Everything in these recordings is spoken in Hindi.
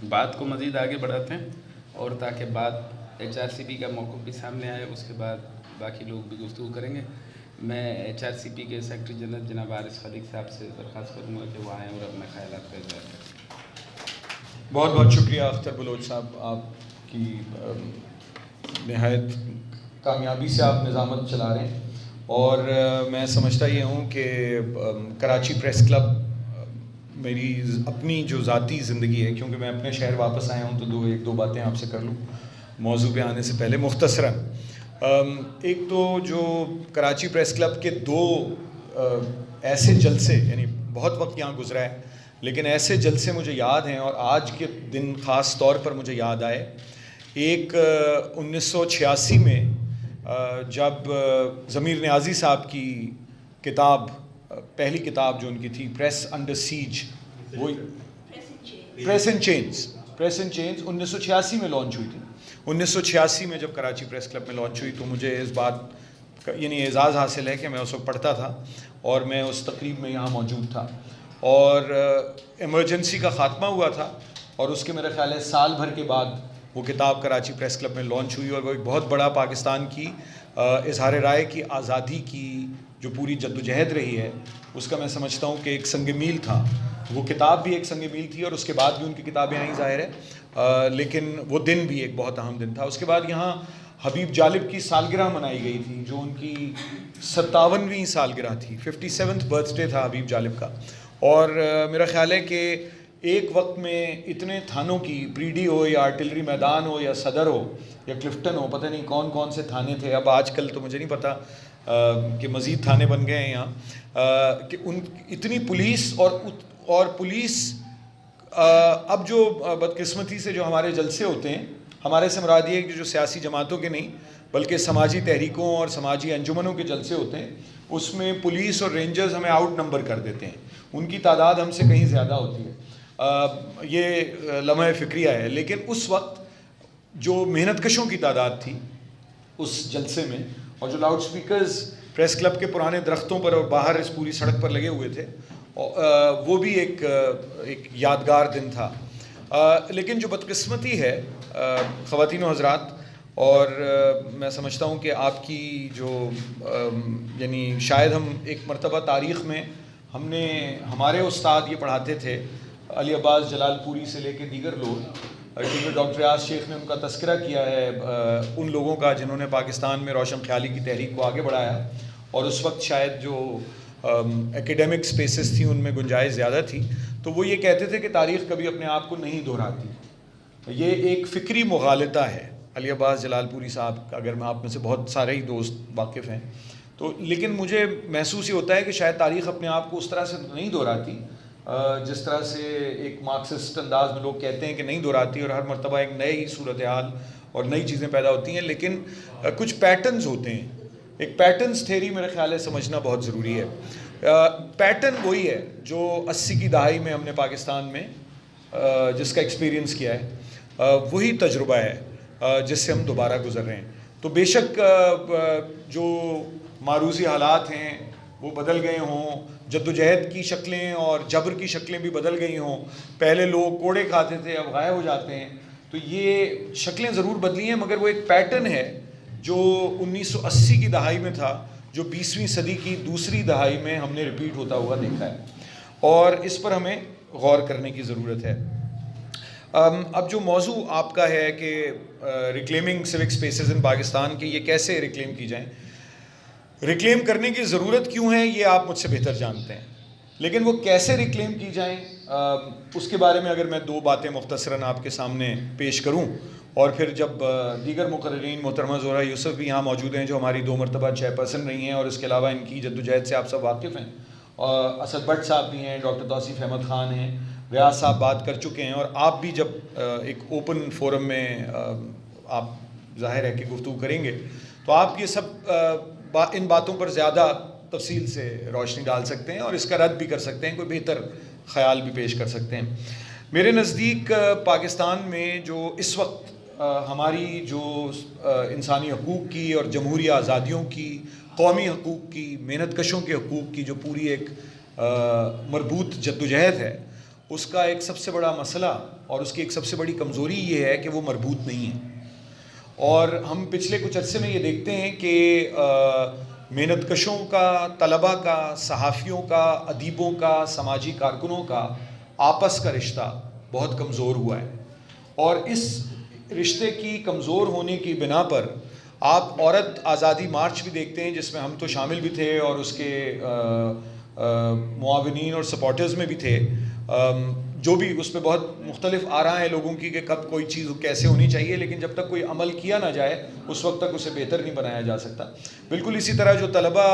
बात को मज़ीद आगे बढ़ाते हैं और ताकि बात HRCP का मौक़िफ़ भी सामने आए, उसके बाद बाकी लोग भी गुफ्तगू करेंगे। मैं HRCP के सेक्रेटरी जनरल जनाब आरिस खलीक साहब से दरख्वास्त करूँगा कि वो आएँ और अपने ख़यालात का इज़हार करें। बहुत बहुत शुक्रिया अख्तर बलोच साहब, आपकी नहायत कामयाबी से आप निज़ामत चला रहे हैं। और मैं समझता ये हूँ कि कराची प्रेस क्लब मेरी अपनी जो ज़ाती ज़िंदगी है, क्योंकि मैं अपने शहर वापस आया हूँ तो एक दो बातें आपसे कर लूँ मौजू पे आने से पहले मुख्तसरन। एक तो जो कराची प्रेस क्लब के दो ऐसे जलसे, यानी बहुत वक्त यहाँ गुजरा है, लेकिन ऐसे जलसे मुझे याद हैं और आज के दिन ख़ास तौर पर मुझे याद आए। एक 1986 में जब ज़मीर नियाज़ी साहब की किताब, पहली किताब जो उनकी थी, प्रेस अंडर सीज, वो प्रेस एंड चेंज 1986 में लॉन्च हुई थी। 1986 में जब कराची प्रेस क्लब में लॉन्च हुई तो मुझे इस बात यानी एज़ाज़ हासिल है कि मैं उस वक्त पढ़ता था और मैं उस तकरीब में यहाँ मौजूद था और इमरजेंसी का ख़ात्मा हुआ था और उसके मेरा ख़्याल है साल भर के बाद वो किताब कराची प्रेस क्लब में लॉन्च हुई और वो एक बहुत बड़ा पाकिस्तान की इज़हार राय की आज़ादी की जो पूरी जद्दोजहद रही है उसका मैं समझता हूँ कि एक संग मील था। वो किताब भी एक संग मील थी और उसके बाद भी उनकी किताबें आई ज़ाहिर है, लेकिन वो दिन भी एक बहुत अहम दिन था। उसके बाद यहाँ हबीब जालिब की सालगिरह मनाई गई थी, जो उनकी 57वीं सालगिरह थी, 57th बर्थडे था हबीब जालिब का। और मेरा ख़्याल है कि एक वक्त में इतने थानों की, प्रीडी हो या आर्टिलरी मैदान हो या सदर हो या क्लिफ्टन हो, पता नहीं कौन कौन से थाने थे, अब आजकल तो मुझे नहीं पता कि मज़ीद थाने बन गए हैं यहाँ, कि उन इतनी पुलिस और पुलिस अब जो बदकिस्मती से जो हमारे जलसे होते हैं, हमारे से मुराद ये है कि जो सियासी जमातों के नहीं बल्कि समाजी तहरीकों और समाजी अंजुमनों के जलसे होते हैं, उसमें पुलिस और रेंजर्स हमें आउट नंबर कर देते हैं, उनकी तादाद हमसे कहीं ज़्यादा होती है। ये लम्हा फ़िक्रिया है। लेकिन उस वक्त जो मेहनतकशों की तादाद थी उस जलसे में, और जो लाउड स्पीकर्स प्रेस क्लब के पुराने दरख्तों पर और बाहर इस पूरी सड़क पर लगे हुए थे, वो भी एक यादगार दिन था। लेकिन जो बदकिस्मती है ख़वातीन व हज़रात, और मैं समझता हूँ कि आपकी जो यानी शायद हम एक मरतबा तारीख़ में हमारे उस्ताद ये पढ़ाते थे, अली अब्बास जलालपुरी से लेके दीगर लोग, क्योंकि डॉक्टर रियाज शेख ने उनका तस्करा किया है उन लोगों का जिन्होंने पाकिस्तान में रोशन ख्याली की तहरीक को आगे बढ़ाया, और उस वक्त शायद जो एकेडमिक स्पेसेस थी उनमें गुंजाइश ज़्यादा थी, तो वो ये कहते थे कि तारीख़ कभी अपने आप को नहीं दोहराती। ये एक फ़िक्री मुगालता है। अली अब्बास जलालपुरी साहब, अगर मैं आप में से बहुत सारे ही दोस्त वाकिफ़ हैं तो, लेकिन मुझे महसूस ये होता है कि शायद तारीख़ अपने आप को उस तरह से नहीं दोहराती जिस तरह से एक मार्क्सिस्ट अंदाज में लोग कहते हैं कि नहीं दोहराती और हर मरतबा एक नई सूरत हाल और नई चीज़ें पैदा होती हैं, लेकिन कुछ पैटर्न्स होते हैं। एक पैटर्न्स थ्योरी मेरे ख्याल है समझना बहुत ज़रूरी है। पैटर्न वही है जो 80 की दहाई में हमने पाकिस्तान में जिसका एक्सपीरियंस किया है, वही तजुर्बा है जिससे हम दोबारा गुजर रहे हैं। तो बेशक जो मारूज़ी हालात हैं वो बदल गए हों, जद्दोजहद की शक्लें और जबर की शक्लें भी बदल गई हों, पहले लोग कोड़े खाते थे अब गायब हो जाते हैं, तो ये शक्लें ज़रूर बदली हैं, मगर वो एक पैटर्न है जो 1980 की दहाई में था, जो 20वीं सदी की दूसरी दहाई में हमने रिपीट होता हुआ देखा है, और इस पर हमें गौर करने की ज़रूरत है। अब जो मौजू आपका है कि रिक्लेमिंग सिविक स्पेसेस इन पाकिस्तान के, ये कैसे रिक्लेम की जाएँ, रिक्लेम करने की ज़रूरत क्यों है ये आप मुझसे बेहतर जानते हैं, लेकिन वो कैसे रिक्लेम की जाएँ उसके बारे में अगर मैं दो बातें मुख्तसरन आपके सामने पेश करूं, और फिर जब दीगर मुकर्रीन मोहतरमा ज़ोहरा यूसुफ भी यहाँ मौजूद हैं जो हमारी 2 मरतबा चेयरपर्सन रही हैं और इसके अलावा इनकी जद्दोजहद से आप सब वाकिफ़ हैं, और असद भट्ट साहब भी हैं, डॉक्टर तौसीफ़ अहमद ख़ान हैं, रियाज साहब बात कर चुके हैं, और आप भी जब एक ओपन फोरम में आप ज़ाहिर है कि गुफ्तगू करेंगे तो आप ये सब इन बातों पर ज़्यादा तफसील से रोशनी डाल सकते हैं और इसका रद्द भी कर सकते हैं, कोई बेहतर ख़याल भी पेश कर सकते हैं। मेरे नज़दीक पाकिस्तान में जो इस वक्त हमारी जो इंसानी हकूक़ की और जमहूरी आज़ादियों की, कौमी हकूक़ की, मेहनतकशों के हकूक़ की जो पूरी एक मरबूत जद्दोजहद है, उसका एक सबसे बड़ा मसला और उसकी एक सबसे बड़ी कमज़ोरी ये है कि वो मरबूत नहीं है। और हम पिछले कुछ अरसे में ये देखते हैं कि मेहनतकशों का, तलबा का, सहाफ़ियों का, अदीबों का, समाजी कारकुनों का आपस का रिश्ता बहुत कमज़ोर हुआ है। और इस रिश्ते की कमज़ोर होने की बिना पर आप औरत आज़ादी मार्च भी देखते हैं, जिसमें हम तो शामिल भी थे और उसके मुआविनीन और सपोर्टर्स में भी थे। जो भी उस पर बहुत मुख्तलिफ आरा है लोगों की कि कब कोई चीज़ कैसे होनी चाहिए, लेकिन जब तक कोई अमल किया ना जाए उस वक्त तक उसे बेहतर नहीं बनाया जा सकता। बिल्कुल इसी तरह जो तलबा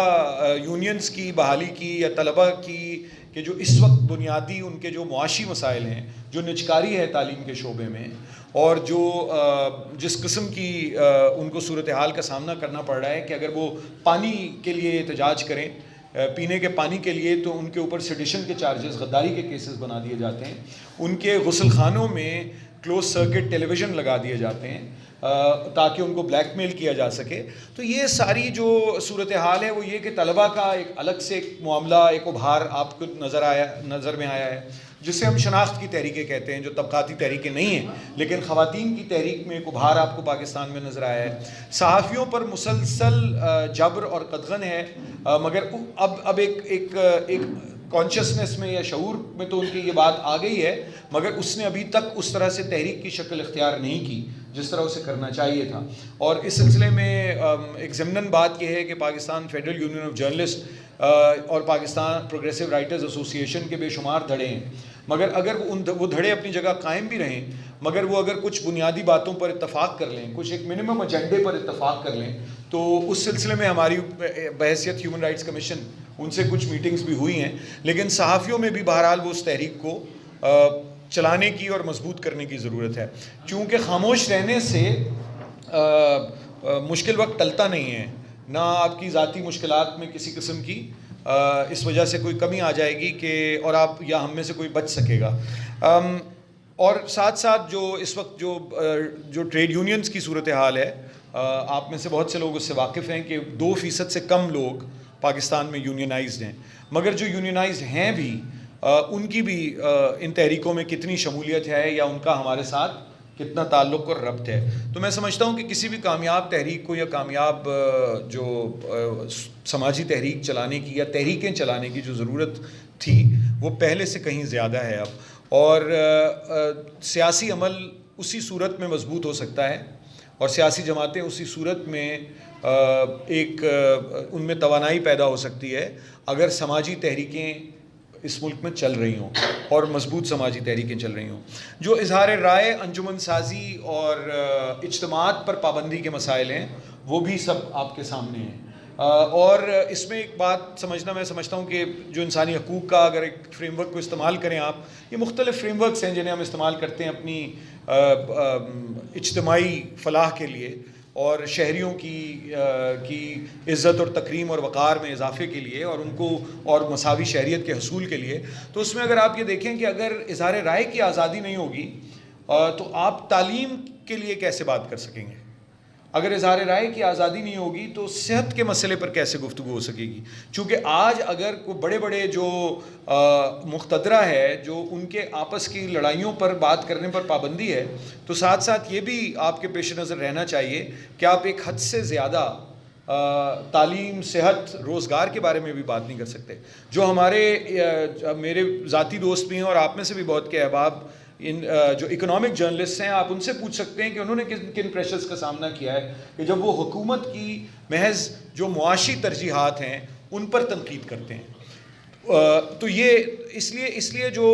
यूनियंस की बहाली की या तलबा की कि जो इस वक्त बुनियादी उनके जो मुआशी मसाइल हैं, जो निजकारी है तालीम के शोबे में, और जो जिस किस्म की उनको सूरत हाल का सामना करना पड़ रहा है कि अगर वो पानी के लिए एहतजाज करें, पीने के पानी के लिए, तो उनके ऊपर सेडिशन के चार्जेस, गद्दारी के केसेस बना दिए जाते हैं। उनके गुस्ल खानों में क्लोज सर्किट टेलीविज़न लगा दिए जाते हैं ताकि उनको ब्लैकमेल किया जा सके। तो ये सारी जो सूरत हाल है वो ये कि तलबा का एक अलग से एक मामला, एक उभार आपको नज़र में आया है, जिसे हम शनाख्त की तहरीकें कहते हैं, जो तबकाती तहरीकें नहीं हैं, लेकिन ख़वातीन की तहरीक में एक उभार आपको पाकिस्तान में नज़र आया है। सहाफ़ियों पर मुसलसल जबर और कदगन है, मगर अब एक कॉन्शियसनेस में या शऊर में तो उनकी ये बात आ गई है, मगर उसने अभी तक उस तरह से तहरीक की शक्ल इख्तियार नहीं की जिस तरह उसे करना चाहिए था। और इस सिलसिले में एक ज़मनन बात यह है कि Pakistan federal union of journalist और पाकिस्तान प्रोग्रेसिव राइटर्स एसोसिएशन के बेशुमार धड़े हैं, मगर अगर वो धड़े अपनी जगह कायम भी रहें, मगर वो अगर कुछ बुनियादी बातों पर इत्तफाक कर लें, कुछ एक मिनिमम एजेंडे पर इत्तफाक कर लें, तो उस सिलसिले में हमारी बहैसियत ह्यूमन राइट्स कमीशन उनसे कुछ मीटिंग्स भी हुई हैं। लेकिन सहाफ़ियों में भी बहरहाल वो उस तहरीक को चलाने की और मजबूत करने की ज़रूरत है, चूँकि खामोश रहने से मुश्किल वक्त टलता नहीं है, ना आपकी ज़ाती मुश्किलात में किसी किस्म की इस वजह से कोई कमी आ जाएगी कि और आप या हम में से कोई बच सकेगा। और साथ साथ जो इस वक्त जो ट्रेड यूनियंस की सूरत हाल है, आप में से बहुत से लोग उससे वाकिफ़ हैं कि 2% से कम लोग पाकिस्तान में यूनियनाइज्ड हैं, मगर जो यूनियनाइज्ड हैं भी उनकी भी इन तहरीकों में कितनी शमूलियत है या उनका हमारे साथ कितना ताल्लुक़ और रब्त है। तो मैं समझता हूँ कि किसी भी कामयाब तहरीक को या कामयाब जो समाजी तहरीक चलाने की या तहरीकें चलाने की जो ज़रूरत थी वो पहले से कहीं ज़्यादा है अब, और सियासी अमल उसी सूरत में मजबूत हो सकता है और सियासी जमातें उसी सूरत में उनमें तवानाई पैदा हो सकती है अगर समाजी तहरीकें इस मुल्क में चल रही हों और मजबूत समाजी तहरीकें चल रही हों। जो इजहार राय, अंजुमन साजी और इज्तिमात पर पाबंदी के मसाइल हैं वो भी सब आपके सामने हैं। और इसमें एक बात समझना, मैं समझता हूँ कि जो इंसानी हकूक़ का अगर एक फ्रेमवर्क को इस्तेमाल करें आप, ये मुख्तलिफ़ फ्रेमवर्क्स हैं जिन्हें हम इस्तेमाल करते हैं अपनी इज्तिमाई फ़लाह के लिए और शहरियों की इज़्ज़त और तकरीम और वक़ार में इजाफ़े के लिए और उनको और मसावी शहरियत के हसूल के लिए। तो उसमें अगर आप ये देखें कि अगर इज़हार राय की आज़ादी नहीं होगी तो आप तालीम के लिए कैसे बात कर सकेंगे? अगर इज़हार राय की आज़ादी नहीं होगी तो सेहत के मसले पर कैसे गुफ्तगू हो सकेगी? चूँकि आज अगर कोई बड़े बड़े जो मुक़्तदरा है जो उनके आपस की लड़ाइयों पर बात करने पर पाबंदी है, तो साथ साथ ये भी आपके पेश नज़र रहना चाहिए कि आप एक हद से ज़्यादा तालीम, सेहत, रोज़गार के बारे में भी बात नहीं कर सकते। जो मेरे ज़ाती दोस्त भी हैं और आप में से भी बहुत के अहबाब जो इकोनॉमिक जर्नलिस्ट हैं, आप उनसे पूछ सकते हैं कि उन्होंने किन किन प्रेशर्स का सामना किया है कि जब वो हुकूमत की महज जो मुआशी तरजीहात हैं उन पर तनकीद करते हैं। तो ये इसलिए जो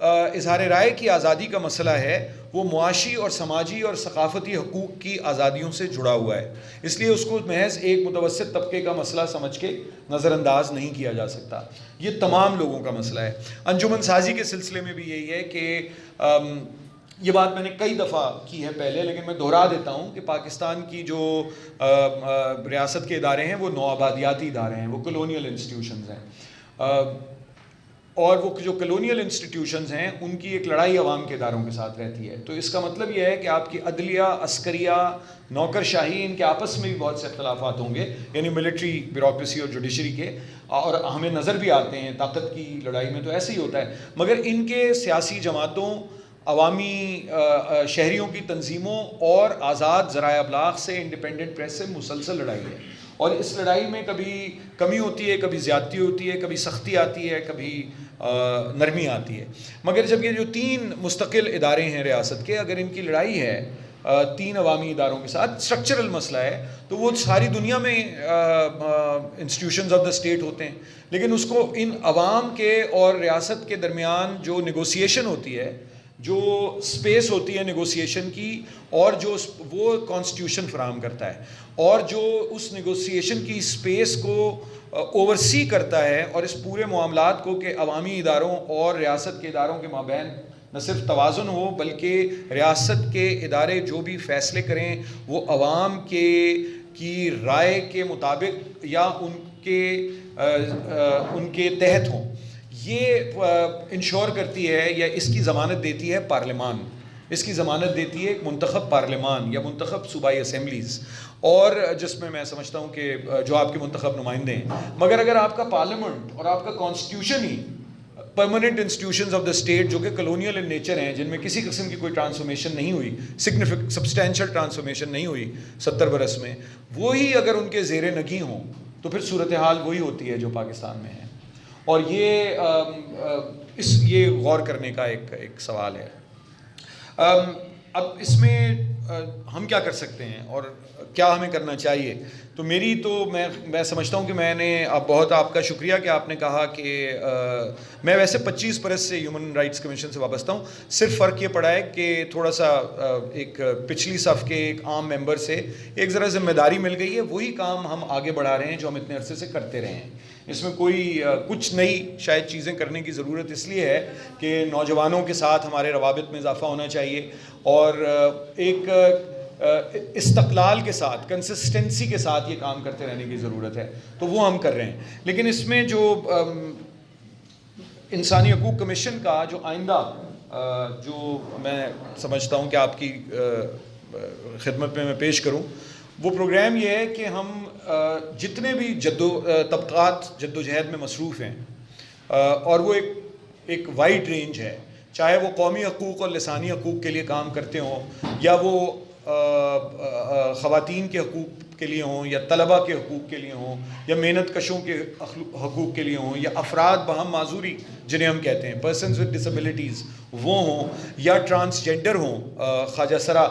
इज़हार राय की आज़ादी का मसला है वो मुआशी और समाजी और सकाफ़ती हकूक़ की आज़ादियों से जुड़ा हुआ है, इसलिए उसको महज एक मुतवस्सित तबके का मसला समझ के नज़रअंदाज नहीं किया जा सकता। ये तमाम लोगों का मसला है। अंजुमन साजी के सिलसिले में भी यही है कि ये बात मैंने कई दफ़ा की है पहले, लेकिन मैं दोहरा देता हूँ कि पाकिस्तान की जो रियासत के इदारे हैं वो नौआबादियाती इदारे हैं, वो कॉलोनियल इंस्टीट्यूशंस हैं। और वो जो कलोनियल इंस्टीट्यूशंस हैं उनकी एक लड़ाई अवाम के इदारों के साथ रहती है। तो इसका मतलब यह है कि आपकी अदलिया, अस्करिया, नौकरशाही, इनके आपस में भी बहुत से अख्तलाफात होंगे, यानी मिलिट्री ब्यूरोक्रेसी और जुडिशरी के, और हमें नज़र भी आते हैं ताकत की लड़ाई में तो ऐसे ही होता है। मगर इनके सियासी जमातों, अवामी शहरियों की तंजीमों और आज़ाद ज़राए अबलाग से, इंडिपेंडेंट प्रेस से मुसलसल लड़ाई है। और इस लड़ाई में कभी कमी होती है, कभी ज़्यादती होती है, कभी सख्ती आती है, कभी नरमी आती है। मगर जब ये जो 3 मुस्तकिल इदारे हैं रियासत के, अगर इनकी लड़ाई है 3 अवामी इदारों के साथ, स्ट्रक्चरल मसला है, तो वो सारी दुनिया में इंस्टीट्यूशंस ऑफ द स्टेट होते हैं, लेकिन उसको इन अवाम के और रियासत के दरमियान जो नेगोशिएशन होती है, जो स्पेस होती है नेगोशिएशन की, और जो वो कॉन्स्टिट्यूशन फराहम करता है, और जो उस नेगोशिएशन की स्पेस को ओवरसी करता है, और इस पूरे मामलात को कि अवामी इदारों और रियासत के इदारों के माबैन न सिर्फ तवाज़ुन हो, बल्कि रियासत के इदारे जो भी फ़ैसले करें वो अवाम की राय के मुताबिक या उनके तहत हों। ये इंश्योर करती है या इसकी ज़मानत देती है पार्लियामान, इसकी ज़मानत देती है मुंतखब पार्लियामान या मुंतखब सूबाई असम्बलीज़, और जिसमें मैं समझता हूँ कि जो आपके मुंतखब नुमाइंदे हैं। मगर अगर आपका पार्लियामेंट और आपका constitution he permanent institutions of the state जो कि कलोनियल इन नेचर हैं, जिनमें किसी किस्म की कोई ट्रांसफॉर्मेशन नहीं हुई, सिग्निफिकेंट सब्सटैंशियल ट्रांसफॉर्मेशन नहीं हुई 70 बरस में, वही अगर उनके ज़ेरे नगी हों तो फिर सूरत हाल वही होती है जो पाकिस्तान में है। और ये गौर करने का एक सवाल है। अब इसमें हम क्या कर सकते हैं और क्या हमें करना चाहिए? तो मैं समझता हूँ कि मैंने अब बहुत आपका शुक्रिया कि आपने कहा कि मैं वैसे 25 बरस से ह्यूमन राइट्स कमीशन से वाबस्ता हूँ। सिर्फ फ़र्क ये पड़ा है कि थोड़ा सा एक पिछली सफ़ के एक आम मेंबर से एक ज़रा ज़िम्मेदारी मिल गई है, वही काम हम आगे बढ़ा रहे हैं जो हम इतने अरसे से करते रहे हैं। इसमें कोई कुछ नई शायद चीज़ें करने की ज़रूरत इसलिए है कि नौजवानों के साथ हमारे रवाबित में इजाफ़ा होना चाहिए, और एक इस्तक़लाल के साथ, कंसिस्टेंसी के साथ ये काम करते रहने की ज़रूरत है। तो वो हम कर रहे हैं। लेकिन इसमें जो इंसानी हकूक़ कमीशन का जो आइंदा जो मैं समझता हूँ कि आपकी खिदमत में मैं पेश करूँ, वो प्रोग्राम ये है कि हम जितने भी तबक़ात जद्दोजहद में मसरूफ़ हैं, और वो एक वाइड रेंज है, चाहे वो कौमी हकूक़ और लिसानी हकूक़ के लिए काम करते हों, या वो ख़वातीन के हकूक़ के लिए हों, या तलबा के हकूक़ के लिए हों, या मेहनत कशों के हकूक़ के लिए हों, या अफराद बहम माजूरी जिन्हें हम कहते हैं, पर्सनस विद डिसेबिलिटीज़, वो हों, या ट्रांसजेंडर हों, ख्वाजा सरा,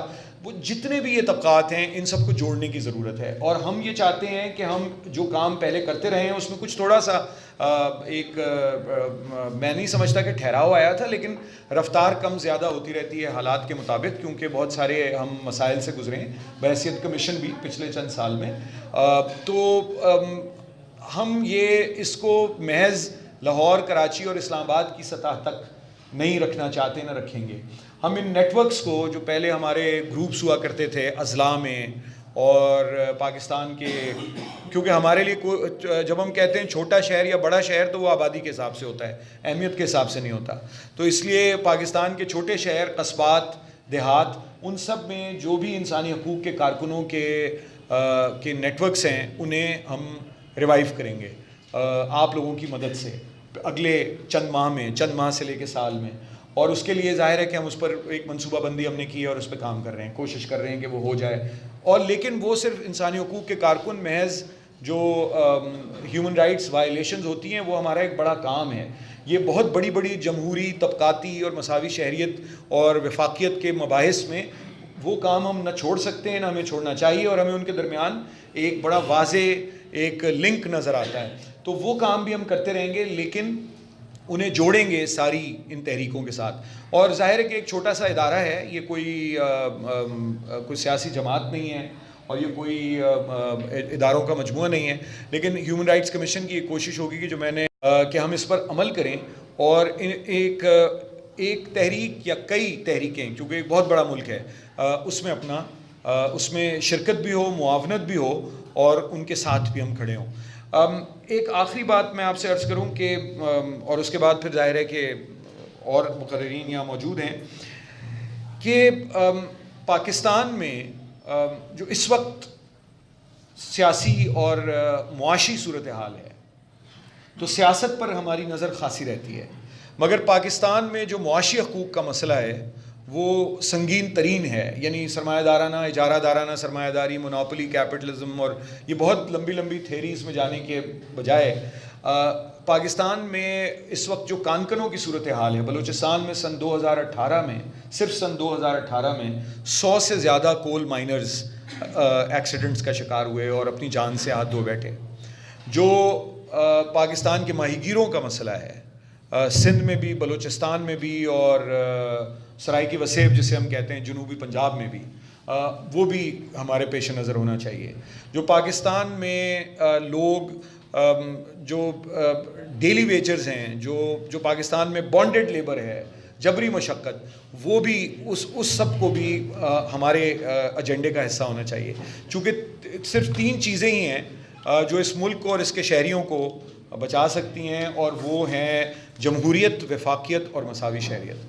वो जितने भी ये तबक़ात हैं, इन सबको जोड़ने की ज़रूरत है। और हम ये चाहते हैं कि हम जो काम पहले करते रहे हैं उसमें कुछ थोड़ा सा मैं नहीं समझता कि ठहराव आया था, लेकिन रफ्तार कम ज़्यादा होती रहती है हालात के मुताबिक, क्योंकि बहुत सारे हम मसाइल से गुज़रे हैं, बहैसियत कमीशन भी पिछले चंद साल में। हम इसको महज लाहौर, कराची और इस्लामाबाद की सतह तक नहीं रखना चाहते, ना रखेंगे। हम इन नेटवर्क्स को, जो पहले हमारे ग्रुप्स हुआ करते थे अज़ला में और पाकिस्तान के, क्योंकि हमारे लिए जब हम कहते हैं छोटा शहर या बड़ा शहर, तो वो आबादी के हिसाब से होता है, अहमियत के हिसाब से नहीं होता। तो इसलिए पाकिस्तान के छोटे शहर, कस्बात, देहात, उन सब में जो भी इंसानी हकूक़ के कारकुनों के नेटवर्क्स हैं, उन्हें हम रिवाइव करेंगे आप लोगों की मदद से अगले चंद माह से लेकर साल में। और उसके लिए ज़ाहिर है कि हम उस पर एक मनसूबाबंदी हमने की है और उस पर काम कर रहे हैं, कोशिश कर रहे हैं कि वो हो जाए। और लेकिन वो सिर्फ इंसानी हकूक़ के कारकुन, महज जो ह्यूमन राइट्स वायलेशंस होती हैं, वो हमारा एक बड़ा काम है। ये बहुत बड़ी बड़ी जमहूरी, तबक़ाती और मसावी शहरियत और वफाकियत के मबाहिस में वो काम हम न छोड़ सकते हैं, ना हमें छोड़ना चाहिए, और हमें उनके दरमियान एक बड़ा वाज़े एक लिंक नज़र आता है। तो वो काम भी हम करते रहेंगे, लेकिन उन्हें जोड़ेंगे सारी इन तहरीकों के साथ। और ज़ाहिर है कि एक छोटा सा इदारा है, ये कोई सियासी जमात नहीं है, और ये कोई इदारों का मजमूआ नहीं है, लेकिन ह्यूमन राइट्स कमीशन की एक कोशिश होगी कि जो मैंने कि हम इस पर अमल करें, और एक तहरीक या कई तहरीकें, क्योंकि एक बहुत बड़ा मुल्क है, उसमें शिरकत भी हो, मुआवनत भी हो, और उनके साथ भी हम खड़े हों। एक आखिरी बात मैं आपसे अर्ज़ करूं कि और उसके बाद फिर जाहिर है कि और मुकर्रीन यहाँ मौजूद हैं कि पाकिस्तान में जो इस वक्त सियासी और मुआशी सूरत हाल है, तो सियासत पर हमारी नज़र खासी रहती है, मगर पाकिस्तान में जो मुआशी हकूक़ का मसला है वो संगीन तरीन है। यानी सरमायादाराना, इजारादाराना सरमायादारी, मोनोपोली कैपिटलिज्म, और ये बहुत लंबी लंबी थेरीज़ में जाने के बजाय पाकिस्तान में इस वक्त जो कानकनों की सूरत हाल है, बलूचिस्तान में सन 2018 में, सिर्फ सन 2018 में 100 से ज़्यादा कोल माइनर्स एक्सीडेंट्स का शिकार हुए और अपनी जान से हाथ धो बैठे। जो पाकिस्तान के माहीगीरों का मसला है, सिंध में भी, बलूचिस्तान में भी, और सराइकी वसेब जिसे हम कहते हैं जनूबी पंजाब में भी, वो भी हमारे पेश नज़र होना चाहिए। जो पाकिस्तान में लोग जो डेली वेजर्स हैं, जो पाकिस्तान में बॉन्डेड लेबर है, जबरी मशक्क़त, वो भी उस सब को भी हमारे एजेंडे का हिस्सा होना चाहिए। चूँकि सिर्फ 3 चीज़ें ही हैं जो इस मुल्क को और इसके शहरियों को बचा सकती हैं, और वो हैं जमहूरियत, वफाकियत और मसावी शहरियत।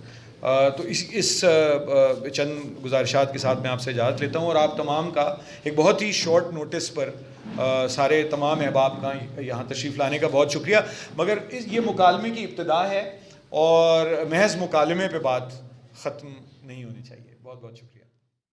तो इस चंद गुजारिशात के साथ मैं आपसे इजाज़त लेता हूँ, और आप तमाम का एक बहुत ही शॉर्ट नोटिस पर सारे तमाम अहबाब का यहाँ तशरीफ़ लाने का बहुत शुक्रिया। मगर ये मुकालमे की इब्तिदा है और महज मुकालमे पे बात ख़त्म नहीं होनी चाहिए। बहुत बहुत शुक्रिया।